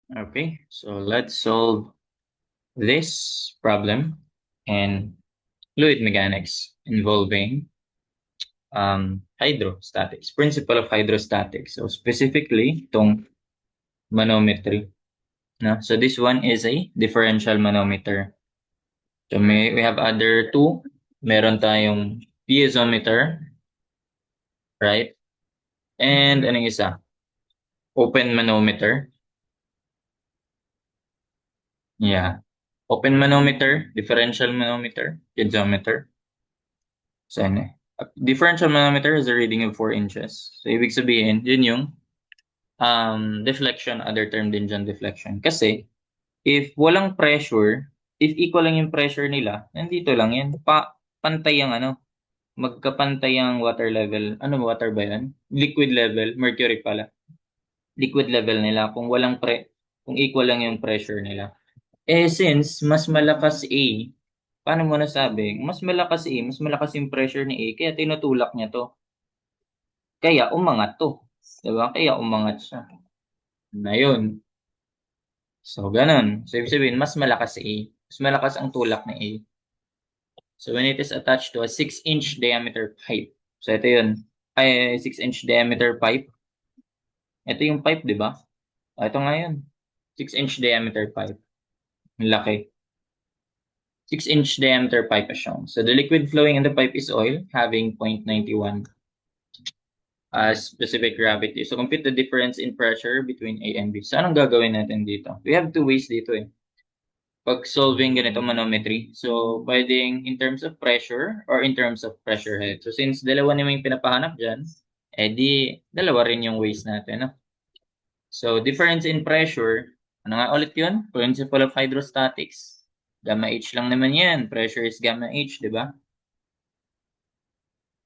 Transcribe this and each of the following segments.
Okay, so let's solve this problem in fluid mechanics involving hydrostatics, principle of hydrostatics. So specifically, itong manometry. No? So this one is a differential manometer. So we have other two. Meron tayong piezometer, right? And anong isa? Open manometer. Yeah. Open manometer, differential manometer, piezometer. So, ano eh. A differential manometer is a reading of 4 inches. So, ibig sabihin, yun yung deflection, other term din dyan, deflection. Kasi, if walang pressure, if equal lang yung pressure nila, nandito lang yan. Pantay ang ano, magkapantay ang water level. Ano water ba yan? Liquid level, mercury pala. Liquid level nila kung equal lang yung pressure nila. Eh, since mas malakas A, paano mo nasabi? Mas malakas A, mas malakas yung pressure ni A, kaya tinutulak niya to. Kaya umangat to. Diba? Kaya umangat siya. Na yun. So, ganun. So, ibig sabihin, mas malakas si A. Mas malakas ang tulak ni A. So, when it is attached to a 6-inch diameter pipe. So, ito yun. Ay, 6-inch diameter pipe. Ito yung pipe, di ba? Ito nga yun. 6-inch diameter pipe. Ang laki. 6-inch diameter pipe as shown. So, the liquid flowing in the pipe is oil having 0.91 specific gravity. So, compute the difference in pressure between A and B. So, anong gagawin natin dito? We have two ways dito eh. Pag solving ganito manometry. So, pwedeng in terms of pressure or in terms of pressure head. So, since dalawa naman yung pinapahanap dyan, di dalawa rin yung ways natin. No? So, difference in pressure. Ano nga ulit yun? Principle of hydrostatics. Gamma H lang naman yan. Pressure is gamma H, di ba?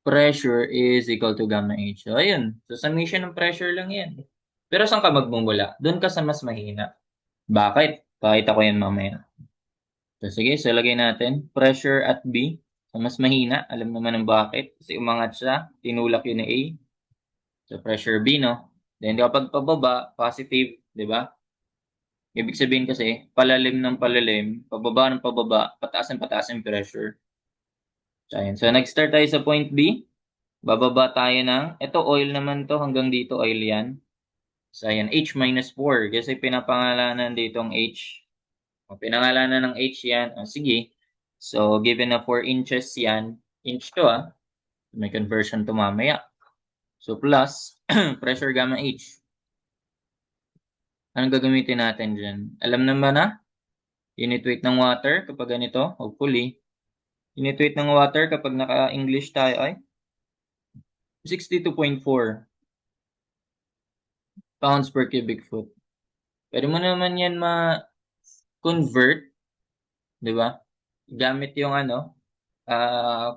Pressure is equal to gamma H. So, ayun. So, summation ng pressure lang yan. Pero saan ka magmumula? Doon ka sa mas mahina. Bakit? Pakita ko yan mamaya. So, sige, so lagay natin. Pressure at B. So, mas mahina. Alam naman ng bakit. Kasi umangat siya. Tinulak yun ni A. So, pressure B, no? Then, kapag pababa, positive, di ba? Ibig sabihin kasi, palalim ng palalim, pababa ng pababa, pataas ng pressure. So, ayun. So, nag-start tayo sa point B. Bababa tayo ng, ito oil naman to, hanggang dito oil yan. So, ayan, H minus 4, kasi pinapangalanan dito ang H. O, pinangalanan ng H yan. O, sige. So, given na 4 inches yan, inch to may conversion to mamaya. So, plus, pressure gamma H. Anong gagamitin natin dyan? Alam naman na? Unit weight ng water kapag ganito, hopefully. Unit weight ng water kapag naka-English tayo ay 62.4 pounds per cubic foot. Pwede mo naman yan ma-convert, di ba? Gamit yung ano,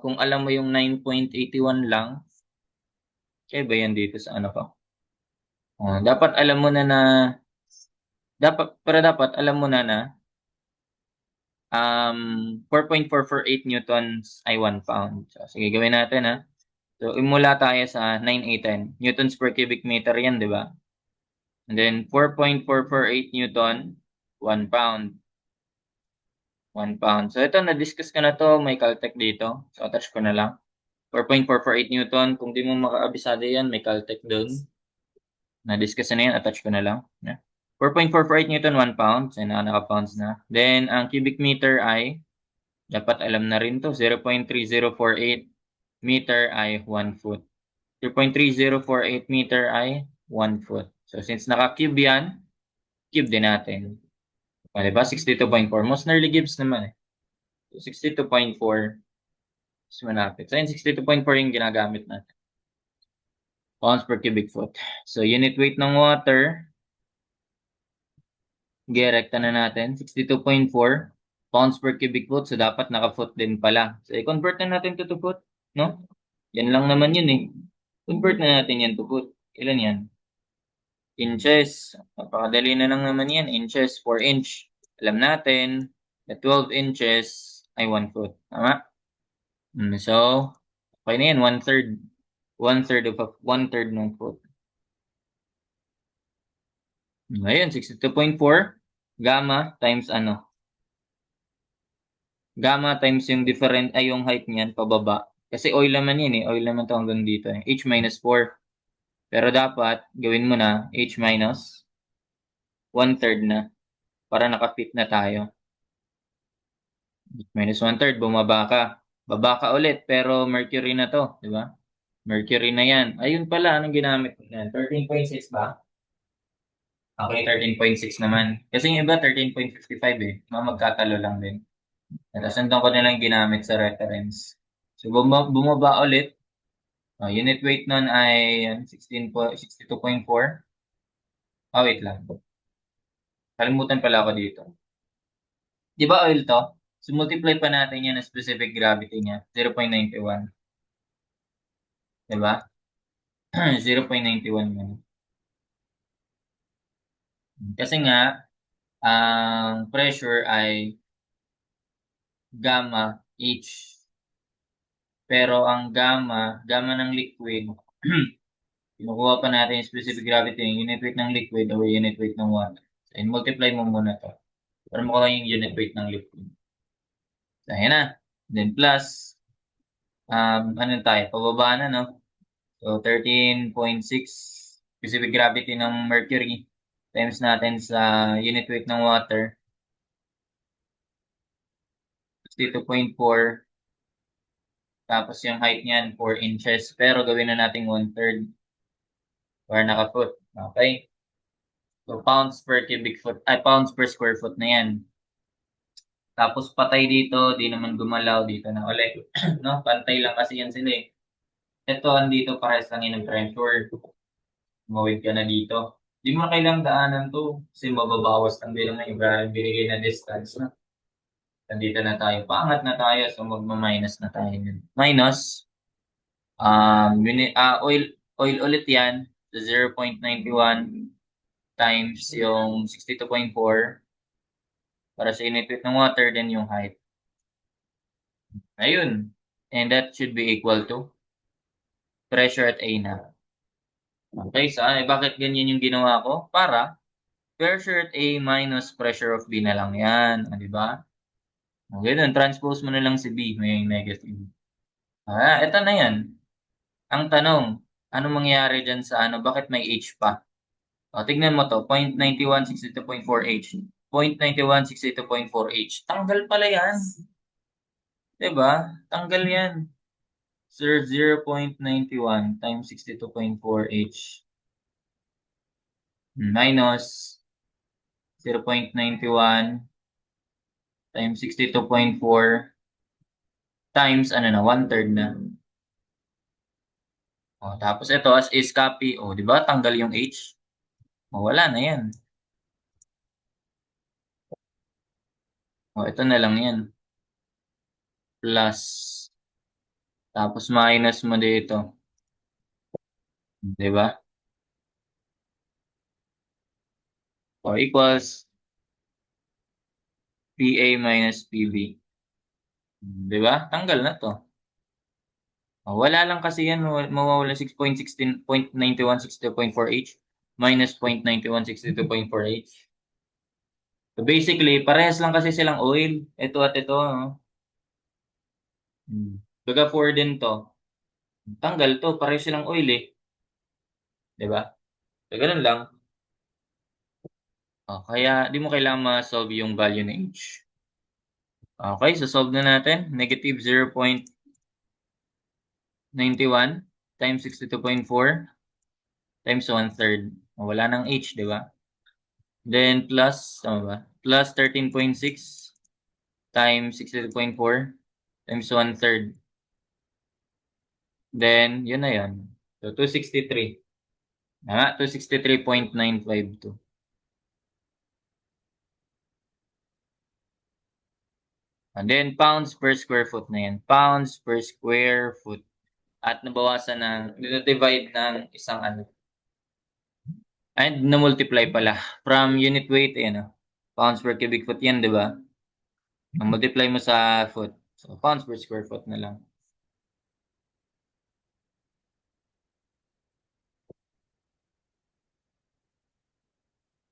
kung alam mo yung 9.81 lang, kaya ba yan dito sa ano ko? Dapat alam mo na dapat alam mo na 4.448 newtons ay 1 pound. So, sige, gawin natin So, imula tayo sa 9,810 newtons per cubic meter yan, di ba? And then, 4.448 newton, 1 pound. 1 pound. So, ito, na-discuss ko na to. May Caltech dito. So, attach ko na lang. 4.448 newton. Kung di mo makaabisado yan, may Caltech doon. Na-discuss na yan. Attach ko na lang. Yeah. 4.448 newton, 1 pound. So, naka-pounds na. Then, ang cubic meter ay, dapat alam na rin to, 0.3048 meter ay 1 foot. 0.3048 meter ay 1 foot. So, since naka-cube yan, cube din natin. Diba? 62.4. Most nearly gives naman 62.4 is malapit. So, yun, 62.4 yung ginagamit natin. Pounds per cubic foot. So, unit weight ng water, girekta na natin. 62.4 pounds per cubic foot. So, dapat naka-foot din pala. So, i-convert na natin to foot. No? Yan lang naman yun eh. Convert na natin yan to foot. Ilan yan? Inches. Napakadali na lang naman yan. Inches, 4 inch. Alam natin, na 12 inches ay 1 foot. Tama? So, okay na yan. 1/3. 1/3 ng foot. Ngayon, 62.4 gamma times ano? Gamma times yung different ay yung height niyan pababa. Kasi oil naman yan eh. Oil naman to hanggang dito eh. H minus 4. Pero dapat gawin mo na H minus 1/3 na para nakapit na tayo. H minus 1/3, bumaba ka. Baba ka ulit pero mercury na to, di ba? Mercury na yan. Ayun pala, anong ginamit ko yan? 13.6 ba? Okay, 13.6 naman. Kasi yung iba 13.55 eh. Mga magkatalo lang din. Tapos nandun ko nilang ginamit sa reference. So bumaba ulit. Unit weight nun ay 62.4. Wait lang. Kalimutan pala ako dito. Di ba oil to? So multiply pa natin yan ng specific gravity niya. 0.91. Di ba? 0.91 yun. Kasi nga, ang pressure ay gamma H. Pero ang gamma ng liquid, kinukuha pa natin yung specific gravity, yung unit weight ng liquid o unit weight ng water. So, multiply mo muna to. Para makuha yung unit weight ng liquid. So, ayan na. Then plus, ano tayo? Pababa na, no? So, 13.6 specific gravity ng mercury times natin sa unit weight ng water. 62.4. Tapos yung height niyan, 4 inches. Pero gawin na natin 1/3 para naka-foot. Okay? So, pounds per cubic foot, ay pounds per square foot na yan. Tapos patay dito, di naman gumalaw dito na ulit. No? Pantay lang kasi yan sila eh. Ito, andito parehas lang yun ng pressure. Mawid ka na dito. Di mo na kailang daanan to kasi mababawas lang din ng iba binigay na distance na. Nandito na tayo. Paangat na tayo. So, magma-minus na tayo. Minus, oil ulit yan. So, 0.91 times yung 62.4 para sa unit weight ng water, then yung height. Ayun. And that should be equal to pressure at A na. Okay, so bakit ganyan yung ginawa ko? Para pressure at A minus pressure of B na lang yan. Di ba? Okay, then transpose mo na lang si B, may negative. Ito na yan. Ang tanong, anong mangyayari dyan sa ano? Bakit may H pa? Tignan mo to, 0.9162.4H. 0.9162.4H. Tanggal pala yan. Diba? Tanggal yan. Sir, 0.91 times 62.4H minus 0.91 times 62.4 times ano na, 1/3 na. Tapos ito as is copy. Di ba? Tanggal yung H. Wala na yan. Ito na lang yan. Plus. Tapos minus mo dito. Di ba? Equals PA minus PB. Di ba? Tanggal na to. Wala lang kasi yan. Mawawala 6.16.9162.4H minus 0.9162.4H. So basically, parehas lang kasi silang oil. Ito at ito. No? Baga 4 din to. Tanggal to. Parehas silang oil eh. Diba? So ganun lang. Kaya di mo kailangan ma-solve yung value ng H. Okay, so solve na natin. Negative 0.91 times 62.4 times 1/3. Wala nang H, di ba? Then plus, tama ba? Plus 13.6 times 62.4 times 1/3. Then, yun na yun. So, 263. 263.952. And then, pounds per square foot na yan. Pounds per square foot. At nabawasan ng, divide ng isang ano. And na-multiply pala. From unit weight, pounds per cubic foot yan, di ba? Na-multiply mo sa foot. So, pounds per square foot na lang.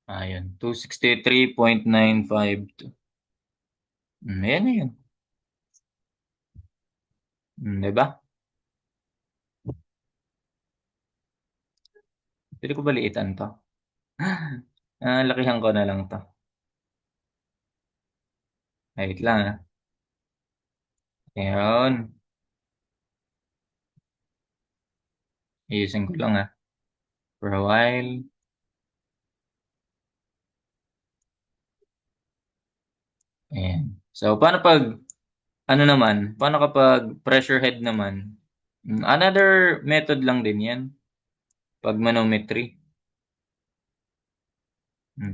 Ayun, 263.952. Ayan na yun. Diba? Pwede ko baliitan to. Lakihan ko na lang to. Wait lang ah. Ayun. Ayusin ko lang ah. For a while. Ayan. So, paano pag, ano naman, paano kapag pressure head naman? Another method lang din yan. Pag manometry.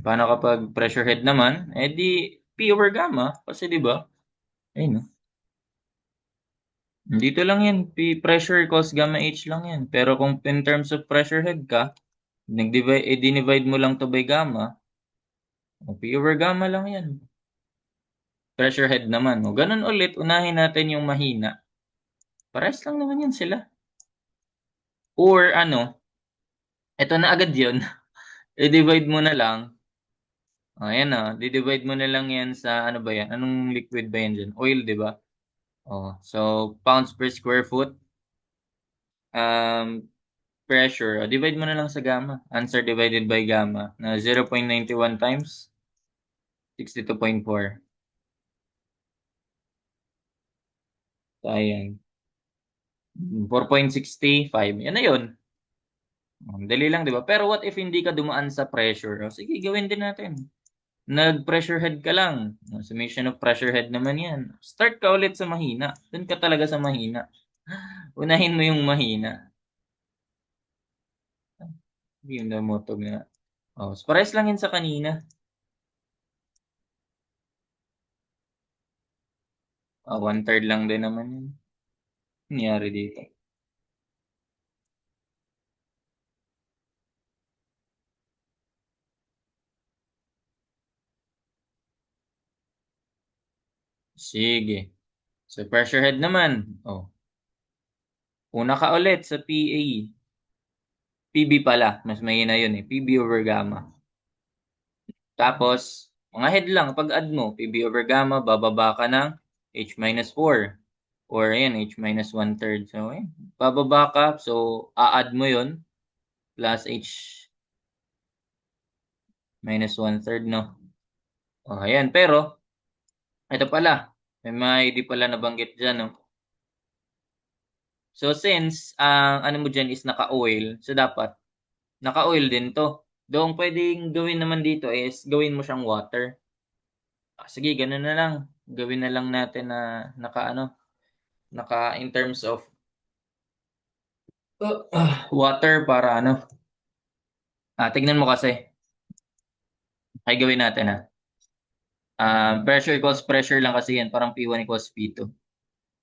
Paano kapag pressure head naman? Eh di, P over gamma. Kasi di ba? Ayun no. Dito lang yan. Pressure equals gamma H lang yan. Pero kung in terms of pressure head ka, dinivide mo lang to by gamma. O P over gamma lang yan. Pressure head naman. O ganun ulit, unahin natin yung mahina. Pares lang naman yan sila. Or ano, eto na agad yun. I-divide mo na lang. O ayan na, di-divide mo na lang yan sa ano ba yan? Anong liquid ba yan dyan? Oil, di ba? O, so pounds per square foot. Pressure. Divide mo na lang sa gamma. Answer divided by gamma na 0.91 times 62.4. Sayang. 4.65. Yan na yun. Dali lang, di ba? Pero what if hindi ka dumaan sa pressure? O, sige, gawin din natin. Nag-pressure head ka lang. Summation of pressure head naman yan. Start ka ulit sa mahina. Doon ka talaga sa mahina. Unahin mo yung mahina. Hindi yung namotog na. Oh, so pares lang yun sa kanina. 1/3 lang din naman yun. Nangyari dito. Sige. So pressure head naman. Oh. Una ka ulit sa PA. PB pala. Mas mahina yun eh. PB over gamma. Tapos, mga head lang. Pag add mo, PB over gamma, bababa ka ng H minus 4. Or ayan, H minus 1/3. So, ayan. Bababa ka. So, a-add mo yun. Plus H minus 1/3, no? O, ayan. Pero, ito pala. May hindi pala nabanggit dyan, no? So, since ang ano mo dyan is naka-oil, so dapat naka-oil din to. Doon pwedeng gawin naman dito is gawin mo siyang water. Sige, ganun na lang. Gawin na lang natin na naka in terms of water para ano. Tignan mo kasi. Ay gawin natin ha. Pressure equals pressure lang kasi yan. Parang P1 equals P2.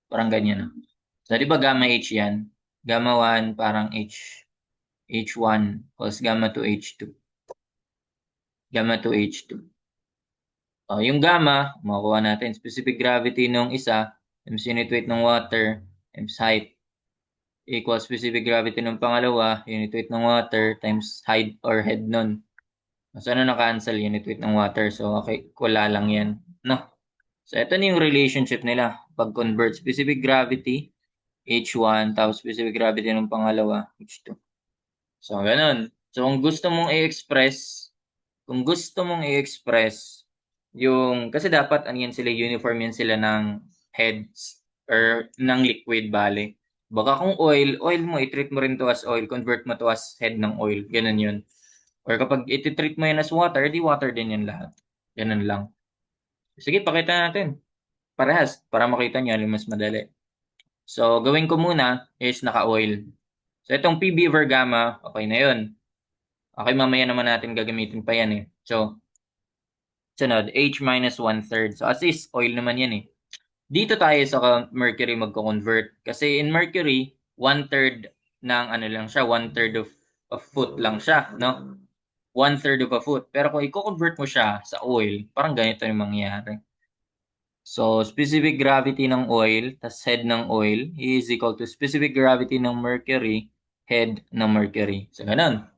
Parang ganyan. So, di ba gamma H yan? Gamma 1 parang H1 equals gamma 2 H2. Gamma 2 H2. Yung gamma, makuha natin. Specific gravity nung isa, times unit weight ng water, times height, equals specific gravity ng pangalawa, unit weight ng water, times height or head nun. So, ano na-cancel? Unit weight ng water. So, okay, wala lang yan. No? So, ito na yung relationship nila. Pag-convert specific gravity, H1, tapos specific gravity ng pangalawa, H2. So, ganun. So, kung gusto mong i-express yung, kasi dapat, ano yan sila, uniform yan sila ng heads or ng liquid, bale. Baka kung oil mo, i-treat mo rin to as oil, convert mo to as head ng oil. Ganun yun. Or kapag i-treat mo yan as water, di water din yan lahat. Ganun lang. Sige, pakita natin. Parehas, para makita niyo, mas madali. So, gawin ko muna is naka-oil. So, itong PB over gamma, okay na yun. Okay, mamaya naman natin gagamitin pa yan eh. So, sunod, H minus 1/3. So, as is, oil naman yan eh. Dito tayo sa mercury magko-convert. Kasi in mercury, 1/3 ng ano lang siya, 1/3 of foot lang siya, no? 1/3 of a foot. Pero kung i-convert mo siya sa oil, parang ganito yung mangyayari. So, specific gravity ng oil, tas head ng oil, is equal to specific gravity ng mercury, head ng mercury. So, ganun.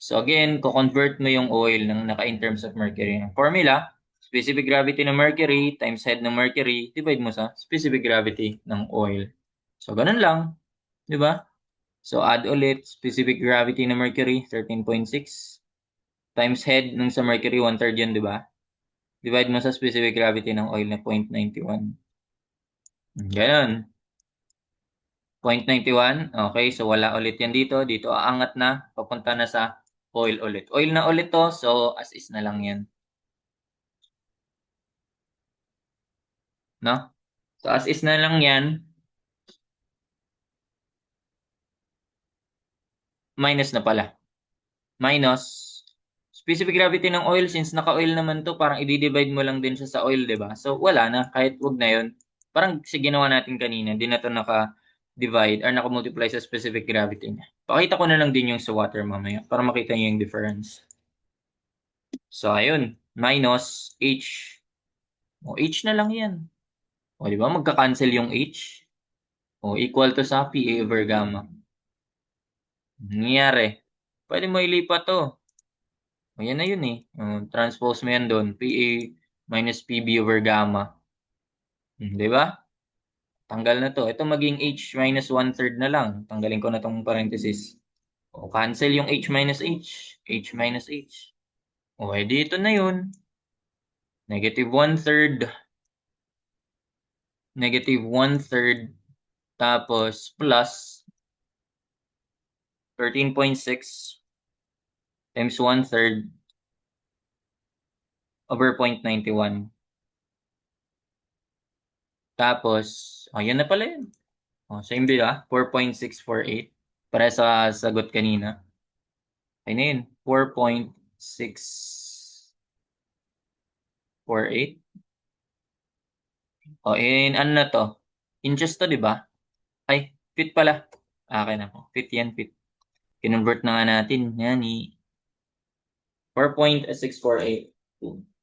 So again, ko-convert mo yung oil ng in terms of mercury. Ang formula, specific gravity ng mercury times head ng mercury, divide mo sa specific gravity ng oil. So ganun lang, di ba? So add ulit, specific gravity ng mercury, 13.6 times head nung sa mercury, 1/3 yun, di ba? Divide mo sa specific gravity ng oil na 0.91. Ganun. 0.91. Okay, so wala ulit yan dito. Dito aangat na. Papunta na sa oil ulit. Oil na ulit to, so as is na lang yan. No? So as is na lang yan. Minus na pala. Minus. Specific gravity ng oil, since naka-oil naman to, parang i-divide mo lang din siya sa oil, di ba? So wala na. Kahit wag na yun. Parang sa ginawa natin kanina, hindi na to naka-divide or naka-multiply sa specific gravity niya. Pakita ko na lang din yung sa water mamaya para makita niyo yung difference. So, ayun. Minus H. O, H na lang yan. O, di ba? Magka-cancel yung H. O, equal to sa PA over gamma. Nangyayari. Pwede mo ilipat to. O, yan na yun eh. O, transpose mo yan doon. PA minus PB over gamma. Di ba? Tanggal na to. Ito maging H minus 1/3 na lang. Tanggalin ko na tong parenthesis. O, cancel yung H minus H. H minus H. O, edi ito na yun. Negative 1/3. Negative 1/3. Tapos, plus 13.6 times 1/3 over 0.91. Tapos, yan na pala yun. Same din 4.648. Para sa sagot kanina. Ayun na yun. 4.648. In ano na to? Inches to, di ba? Ay, feet pala. Akin na po. Feet yan, feet. Kinonvert na nga natin. Yan, 4.648.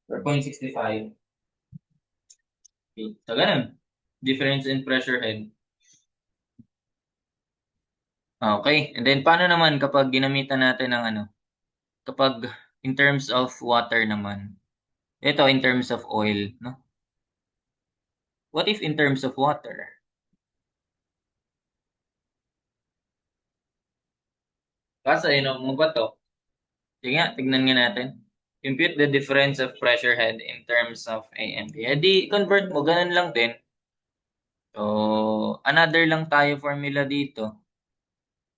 4.65. So, ganun. Difference in pressure head. Okay. And then, paano naman kapag ginamitan natin ng kapag in terms of water naman? Ito, in terms of oil, no? What if in terms of water? Kasi, mo ba to? Sige nga, tignan nga natin. Compute the difference of pressure head in terms of A and B. Di, convert mo, ganun lang din. So, another lang tayo formula dito.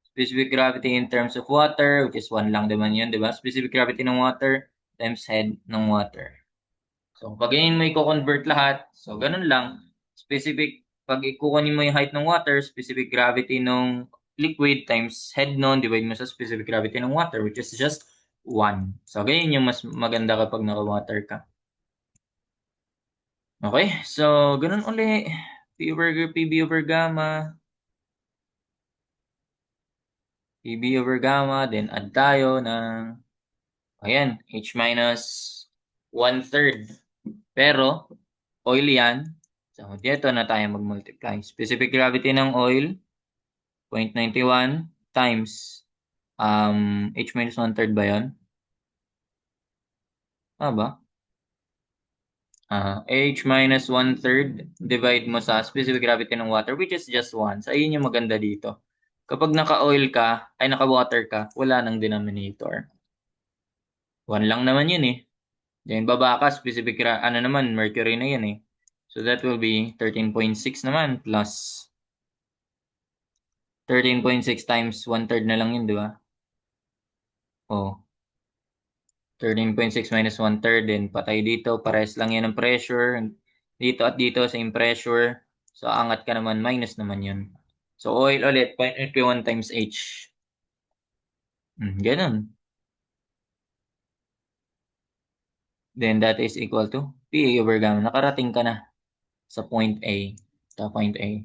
Specific gravity in terms of water, which is 1 lang naman yun, di ba? Specific gravity ng water times head ng water. So, pag ganyan mo i-convert lahat, so ganun lang. Specific, pag ikukunin mo yung height ng water, specific gravity ng liquid times head nun, divide mo sa specific gravity ng water, which is just 1. So, ganyan yung mas maganda kapag naka-water ka. Okay, so ganun uli. PB over gamma. PB over gamma, then add tayo ng, ayan, H minus 1/3. Pero, oil yan. So, dito na tayo mag-multiply. Specific gravity ng oil, 0.91 times H minus 1/3 ba yun? Ba? H minus 1/3 divide mo sa specific gravity ng water, which is just 1. So, ayun yung maganda dito. Kapag naka-oil ka, ay naka-water ka, wala nang denominator. 1 lang naman yun eh. Then, baba ka, specific, naman, mercury na yan eh. So, that will be 13.6 naman plus 13.6 times 1/3 na lang yun, di ba? 13.6 minus 1/3, then patay dito, pares lang yan ng pressure. Dito at dito, same pressure. So, angat ka naman, minus naman yun. So, oil ulit, 0.81 times H. Ganun. Then, that is equal to PA over gamma. Nakarating ka na sa point A. Sa point A.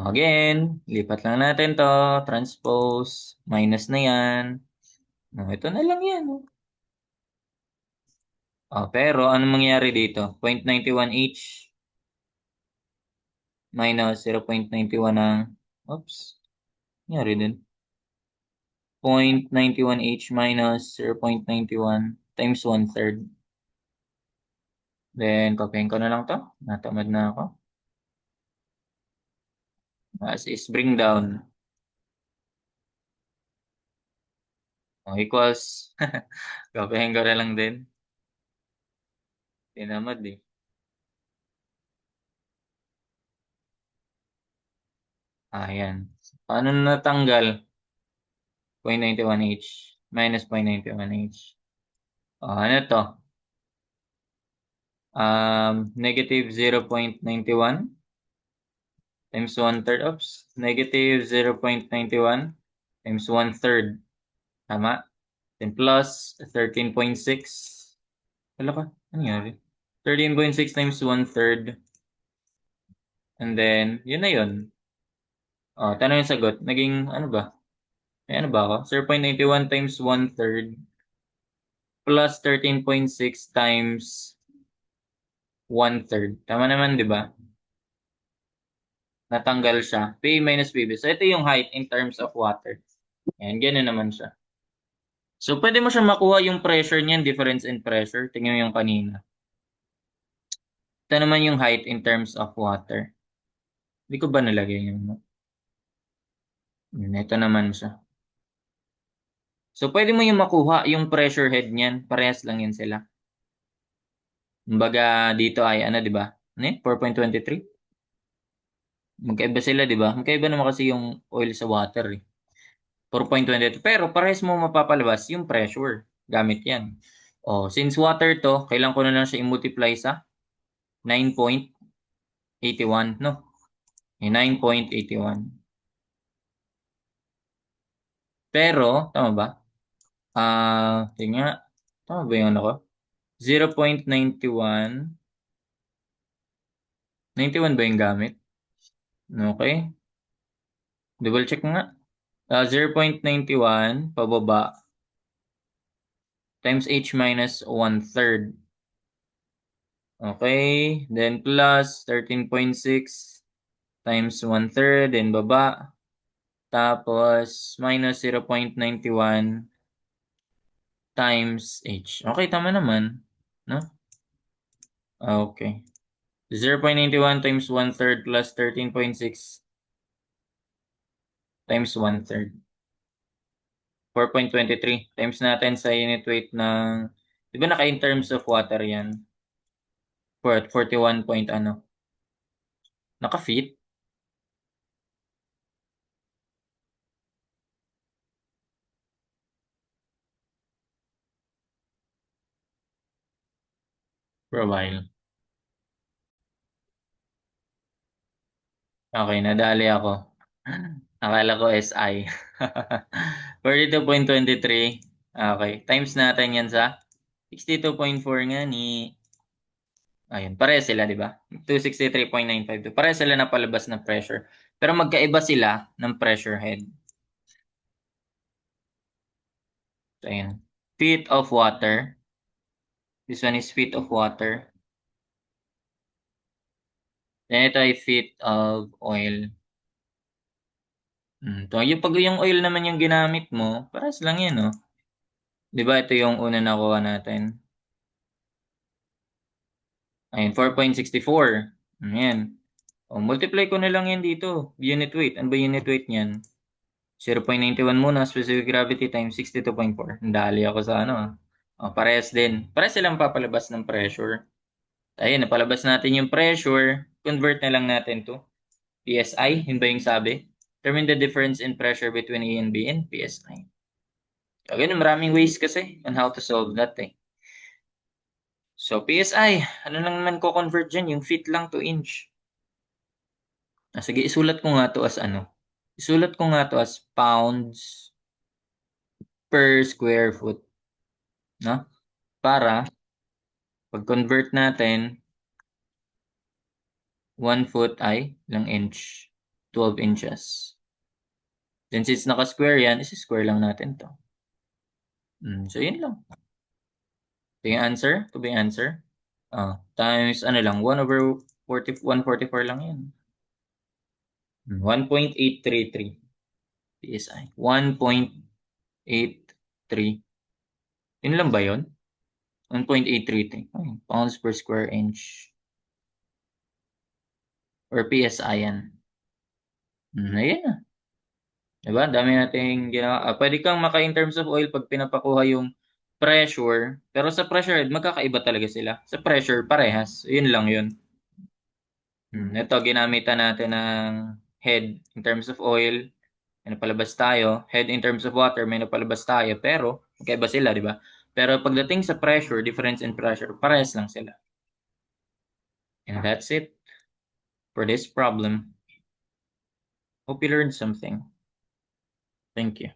Again, lipat lang natin to. Transpose. Minus na yan. Ito na lang yan. Pero, anong mangyari dito? 0.91H minus 0.91 ng, oops, nangyari din. 0.91 H minus 0.91 times 1/3. Then, copying ko na lang to. Natamad na ako. As is, bring down. Equals. Copying ko na lang din. Tinamad eh. Ayan. Paano natanggal? 0.91H minus 0.91H. Ano to? Negative 0.91 times 1/3. Oops. Negative 0.91 times 1/3. Tama? Then plus 13.6. Wala ka? Ano nangyari? 13.6 times 1/3. And then, yun na yun. Tanong yung sagot. Naging, ano ba? May ano ba ako? 0.91 times 1/3 plus 13.6 times 1/3. Tama naman, di ba? Natanggal siya. P minus PB. So, ito yung height in terms of water. Ayan, gano'n naman siya. So, pwede mo siya makuha yung pressure niyan, difference in pressure. Tingnan mo yung kanina. Ito naman yung height in terms of water. Hindi ko ba nalagay yung... Ito naman siya. So, pwede mo yung makuha yung pressure head niyan. Parehas lang yan sila. Kumbaga, dito ay, ano, di ba? Ano yun? 4.23? Magkaiba sila, di ba? Magkaiba naman kasi yung oil sa water, eh. 4.22. Pero, parehas mo mapapalabas yung pressure. Gamit yan. Since water to, kailan ko na lang siya i-multiply sa 9.81, no? 9.81. Pero, tama ba? Tingnan. Tama ba yung ano ko? 0.91. 91 ba yung gamit? Okay. Double check nga. 0.91 pababa times H minus 1/3. Okay. Then plus 13.6 times 1/3. Then baba. Tapos minus 0.91 times H. Okay, tama naman. No? Okay. 0.91 times 1/3 plus 13.6 times 1/3. 4.23 times natin sa unit weight ng, di ba naka in terms of water yan? 41 point ano? Naka-feet? For a while. Okay, nadali ako. Akala ko SI. 42.23. Okay, times natin yan sa 62.4 nga ni... Ayun, pareha sila, di ba? 263.952. Pareha sila na palabas ng pressure. Pero magkaiba sila ng pressure head. So, ayan. Feet of water. This one is feet of water. Then ito ay feet of oil. Pag yung oil naman yung ginamit mo, parehas lang yan, no? Di ba ito yung una nakuha natin? Ayun, 4.64. Ayan. Multiply ko na lang yan dito. Unit weight. Ano ba unit weight niyan? 0.91 muna, specific gravity times 62.4. Dali ako sa ano. Parehas din. Parehas silang papalabas ng pressure. Ayun, napalabas natin yung pressure. Convert na lang natin to PSI. Yun ba yung sabi? Determine the difference in pressure between A and B and PSI. Ganun, maraming ways kasi on how to solve that eh. So, PSI, ano lang naman ko convert dyan? Yung feet lang to inch. Sige, isulat ko nga to as ano? Isulat ko nga to as pounds per square foot. No? Para, pag-convert natin, 1 foot ay ilang inch? 12 inches. Then since naka-square yan, isi-square lang natin to. So, yun lang. Ito yung answer. Ito ba yung answer? Times ano lang, 1 over 40, 144 lang yan. 1.833 PSI. 1.833 1.833. Yun lang ba yun? 1.833 pounds per square inch. Or PSI yan. Ayan na. Diba? Dami nating ginawa. Pwede kang maka in terms of oil pag pinapakuha yung pressure. Pero sa pressure head, magkakaiba talaga sila. Sa pressure, parehas. Yun lang yun. Ito, ginamitan natin ng head in terms of oil. May napalabas tayo. Head in terms of water, may napalabas tayo. Pero, magkaiba sila, di ba? Pero pagdating sa pressure, difference in pressure, parehas lang sila. And that's it for this problem. Hope you learned something. Thank you.